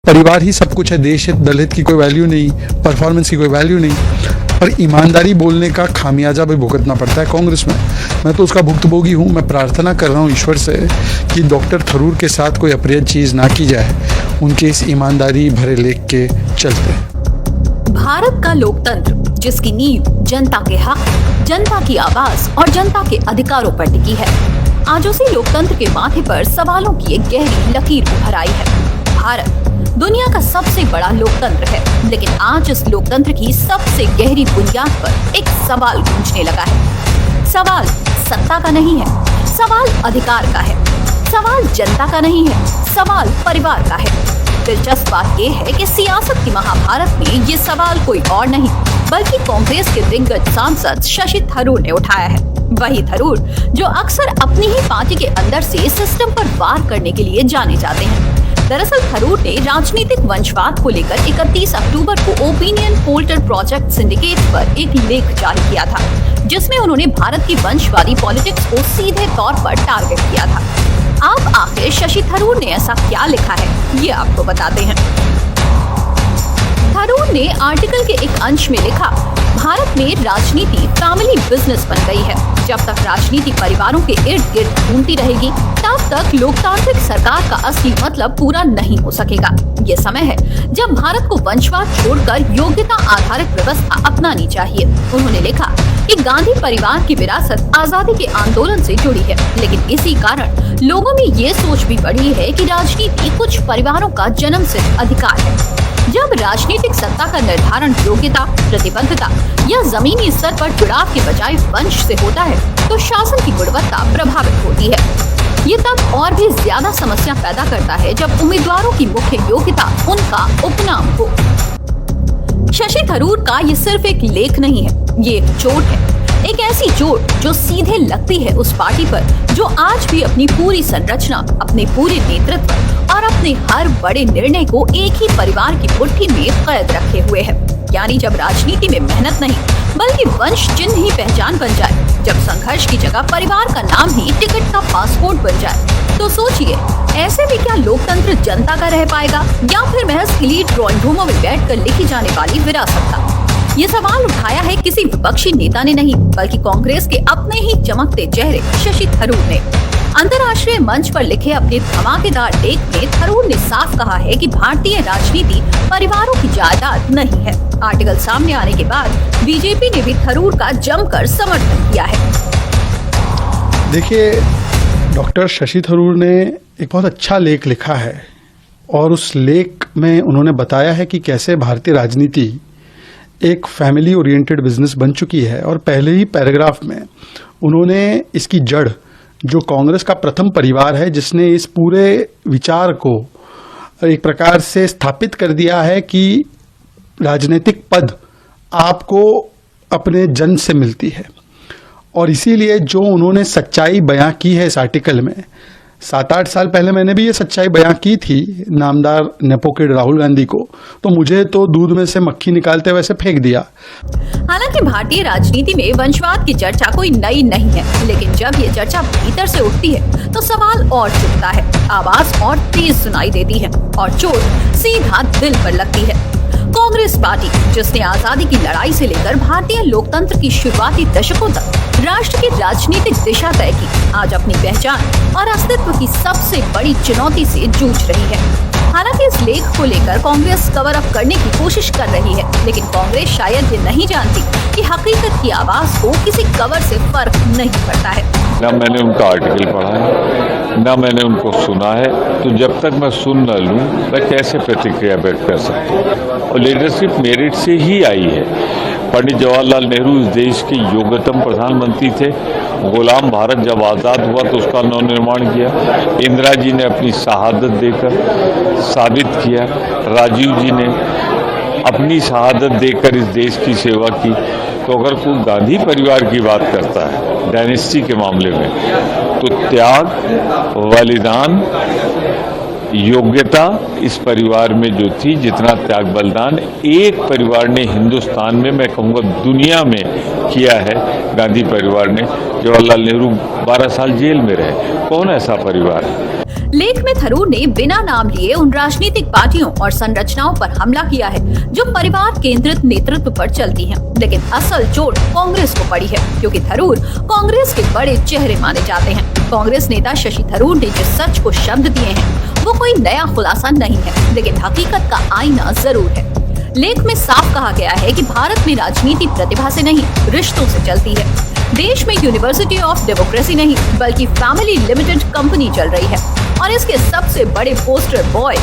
परिवार ही सब कुछ है, देश हित दल हित की कोई वैल्यू नहीं, परफॉर्मेंस की कोई वैल्यू नहीं, और ईमानदारी बोलने का खामियाजा भी भुगतना पड़ता है कांग्रेस में। मैं तो उसका भुक्तभोगी हूँ। मैं प्रार्थना कर रहा हूँ ईश्वर से कि डॉक्टर थरूर के साथ कोई अप्रिय चीज़ ना की जाए, उनके इस ईमानदारी भरे लेख के चलते। भारत का लोकतंत्र, जिसकी नींव जनता के हक, जनता की आवाज और जनता के अधिकारों पर टिकी है, आज उसी लोकतंत्र के माथे पर सवालों की एक गहरी लकीर उभर आई है। भारत दुनिया का सबसे बड़ा लोकतंत्र है, लेकिन आज इस लोकतंत्र की सबसे गहरी बुनियाद पर एक सवाल गूंजने लगा है। सवाल सत्ता का नहीं है, सवाल अधिकार का है, सवाल जनता का नहीं है, सवाल परिवार का है। दिलचस्प बात यह है कि सियासत की महाभारत में ये सवाल कोई और नहीं बल्कि कांग्रेस के दिग्गज सांसद शशि थरूर ने उठाया है। वही थरूर जो अक्सर अपनी ही पार्टी के अंदर से सिस्टम पर वार करने के लिए जाने जाते हैं। दरअसल थरूर ने राजनीतिक वंशवाद को लेकर 31 अक्टूबर को ओपिनियन पोल्टर प्रोजेक्ट सिंडिकेट पर एक लेख जारी किया था, जिसमें उन्होंने भारत की वंशवादी पॉलिटिक्स को सीधे तौर पर टारगेट किया था। अब आखिर शशि थरूर ने ऐसा क्या लिखा है, ये आपको बताते हैं। थरूर ने आर्टिकल के एक अंश में लिखा, भारत में राजनीति फैमिली बिजनेस बन गई है। जब तक राजनीति परिवारों के इर्द गिर्द घूमती रहेगी, तब तक लोकतांत्रिक सरकार का असली मतलब पूरा नहीं हो सकेगा। ये समय है जब भारत को वंशवाद छोड़कर योग्यता आधारित व्यवस्था अपनानी चाहिए। उन्होंने लिखा कि गांधी परिवार की विरासत आजादी के आंदोलन से जुड़ी है, लेकिन इसी कारण लोगों में ये सोच भी बढ़ी है कि राजनीति कुछ परिवारों का जन्मसिद्ध अधिकार है। जब राजनीतिक सत्ता का निर्धारण योग्यता, प्रतिबद्धता या जमीनी स्तर पर जुड़ाव के बजाय वंश से होता है, तो शासन की गुणवत्ता प्रभावित होती है। ये तब और भी ज्यादा समस्या पैदा करता है जब उम्मीदवारों की मुख्य योग्यता उनका उपनाम हो। शशि थरूर का ये सिर्फ एक लेख नहीं है, ये एक चोट है, एक ऐसी चोट जो सीधे लगती है उस पार्टी पर जो आज भी अपनी पूरी संरचना, अपने पूरे नेतृत्व और अपने हर बड़े निर्णय को एक ही परिवार की मुट्ठी में कैद रखे हुए है। यानी जब राजनीति में मेहनत नहीं बल्कि वंश चिन्ह ही पहचान बन जाए, जब संघर्ष की जगह परिवार का नाम ही टिकट का पासपोर्ट बन जाए, तो सोचिए ऐसे में क्या लोकतंत्र जनता का रह पाएगा या फिर महज इलीट ड्राइंग रूमों में बैठकर लिखी जाने वाली विरासत का। ये सवाल उठाया है किसी विपक्षी नेता ने नहीं बल्कि कांग्रेस के अपने ही चमकते चेहरे शशि थरूर ने। अंतर्राष्ट्रीय मंच पर लिखे अपने धमाकेदार लेख में थरूर ने साफ कहा है कि भारतीय राजनीति परिवारों की जायदाद नहीं है। आर्टिकल सामने आने के बाद बीजेपी ने भी थरूर का जमकर समर्थन किया है। देखिए, डॉक्टर शशि थरूर ने एक बहुत अच्छा लेख लिखा है और उस लेख में उन्होंने बताया है कि कैसे भारतीय राजनीति एक फैमिली ओरिएंटेड बिजनेस बन चुकी है। और पहले ही पैराग्राफ में उन्होंने इसकी जड़, जो कांग्रेस का प्रथम परिवार है जिसने इस पूरे विचार को एक प्रकार से स्थापित कर दिया है कि राजनीतिक पद आपको अपने जन्म से मिलती है, और इसीलिए जो उन्होंने सच्चाई बयां की है इस आर्टिकल में, 7-8 साल पहले मैंने भी ये सच्चाई बयां की थी नामदार नेपोकिड राहुल गांधी को, तो मुझे तो दूध में से मक्खी निकालते वैसे फेंक दिया। हालांकि भारतीय राजनीति में वंशवाद की चर्चा कोई नई नहीं है, लेकिन जब ये चर्चा भीतर से उठती है तो सवाल और चुभता है, आवाज और तेज सुनाई देती है और चोट सीधा दिल पर लगती है। कांग्रेस पार्टी, जिसने आजादी की लड़ाई से लेकर भारतीय लोकतंत्र की शुरुआती दशकों तक राष्ट्र की राजनीतिक दिशा तय की, आज अपनी पहचान और अस्तित्व की सबसे बड़ी चुनौती से जूझ रही है। हालांकि इस लेख को लेकर कांग्रेस कवर अप करने की कोशिश कर रही है, लेकिन कांग्रेस शायद ये नहीं जानती कि हकीकत की आवाज को किसी कवर से फर्क नहीं पड़ता है। ना मैंने उनका आर्टिकल पढ़ा है, ना मैंने उनको सुना है, तो जब तक मैं सुन न लूं मैं कैसे प्रतिक्रिया व्यक्त कर सकता हूँ। और लीडरशिप मेरिट से ही आई है। पंडित जवाहरलाल नेहरू इस देश के योग्यतम प्रधानमंत्री थे। गुलाम भारत जब आज़ाद हुआ तो उसका नवनिर्माण किया। इंदिरा जी ने अपनी शहादत देकर साबित किया। राजीव जी ने अपनी शहादत देकर इस देश की सेवा की। तो अगर कोई गांधी परिवार की बात करता है डायनेस्टी के मामले में, तो त्याग, बलिदान, योग्यता इस परिवार में जो थी, जितना त्याग बलिदान एक परिवार ने हिंदुस्तान में, मैं कहूँगा दुनिया में किया है, गांधी परिवार ने। जवाहरलाल नेहरू 12 साल जेल में रहे। कौन ऐसा परिवार है? लेख में थरूर ने बिना नाम लिए उन राजनीतिक पार्टियों और संरचनाओं पर हमला किया है जो परिवार केंद्रित नेतृत्व पर चलती हैं। लेकिन असल चोट कांग्रेस को पड़ी है, क्योंकि थरूर कांग्रेस के बड़े चेहरे माने जाते हैं। कांग्रेस नेता शशि थरूर ने जिस सच को शब्द दिए हैं वो कोई नया खुलासा नहीं है, लेकिन हकीकत का आईना जरूर है। लेख में साफ कहा गया है कि भारत में राजनीति प्रतिभा से नहीं, रिश्तों से चलती है। देश में यूनिवर्सिटी ऑफ डेमोक्रेसी नहीं, बल्कि फैमिली लिमिटेड कंपनी चल रही है और इसके सबसे बड़े पोस्टर बॉय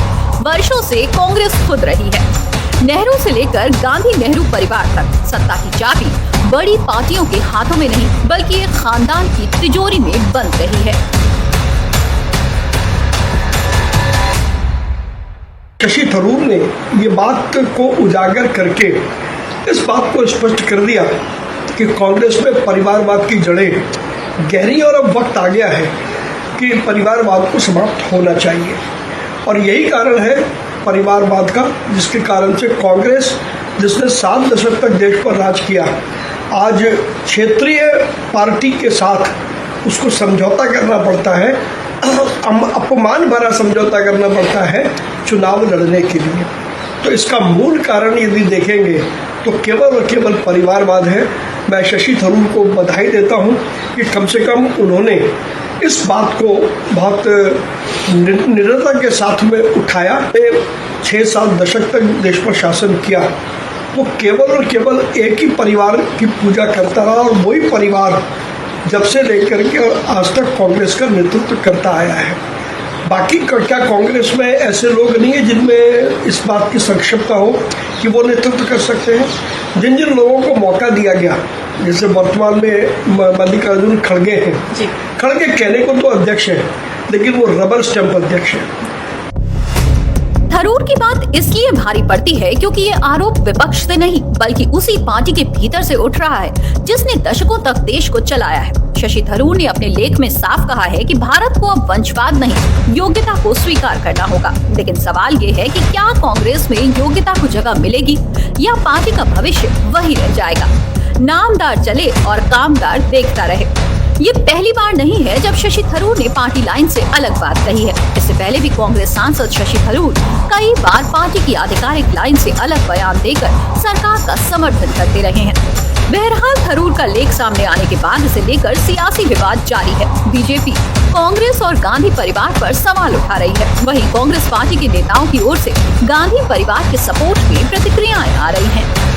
वर्षों से कांग्रेस खुद रही है। नेहरू से लेकर गांधी नेहरू परिवार तक सत्ता की चाबी बड़ी पार्टियों के हाथों में नहीं, बल्कि एक खानदान की तिजोरी में बंद रही है। शशि थरूर ने ये बात को उजागर करके इस बात को स्पष्ट कर दिया कि कांग्रेस में परिवारवाद की जड़ें गहरी और अब वक्त आ गया है कि परिवारवाद को समाप्त होना चाहिए। और यही कारण है परिवारवाद का, जिसके कारण से कांग्रेस, जिसने 7 दशक तक देश पर राज किया, आज क्षेत्रीय पार्टी के साथ उसको समझौता करना पड़ता है, अपमान भरा समझौता करना पड़ता है चुनाव लड़ने के लिए। तो इसका मूल कारण यदि देखेंगे तो केवल और केवल परिवारवाद है। मैं शशि थरूर को बधाई देता हूं कि कम से कम उन्होंने इस बात को बहुत निडरता के साथ में उठाया। 6-7 दशक तक देश पर शासन किया, वो केवल और केवल एक ही परिवार की पूजा करता रहा और वही परिवार जब से लेकर के आज तक कांग्रेस का नेतृत्व करता आया है। बाकी क्या कांग्रेस में ऐसे लोग नहीं है जिनमें इस बात की संक्षिप्तता हो कि वो नेतृत्व कर सकते हैं? जिन जिन लोगों को मौका दिया गया, जैसे वर्तमान में मल्लिकार्जुन खड़गे हैं, खड़गे कहने को तो अध्यक्ष है, लेकिन वो रबर स्टैंप अध्यक्ष है। थरूर की बात इसलिए भारी पड़ती है क्योंकि ये आरोप विपक्ष से नहीं, बल्कि उसी पार्टी के भीतर से उठ रहा है जिसने दशकों तक देश को चलाया है। शशि थरूर ने अपने लेख में साफ कहा है कि भारत को अब वंशवाद नहीं, योग्यता को स्वीकार करना होगा। लेकिन सवाल ये है कि क्या कांग्रेस में योग्यता को जगह मिलेगी या पार्टी का भविष्य वही रह जाएगा? नामदार चले और कामदार देखता रहे। ये पहली बार नहीं है जब शशि थरूर ने पार्टी लाइन से अलग बात कही है। इससे पहले भी कांग्रेस सांसद शशि थरूर कई बार पार्टी की आधिकारिक लाइन से अलग बयान देकर सरकार का समर्थन करते रहे हैं। बहरहाल थरूर का लेख सामने आने के बाद इसे लेकर सियासी विवाद जारी है। बीजेपी कांग्रेस और गांधी परिवार पर सवाल उठा रही है, वहीं कांग्रेस पार्टी के नेताओं की ओर से गांधी परिवार के सपोर्ट में प्रतिक्रियाएं आ रही हैं।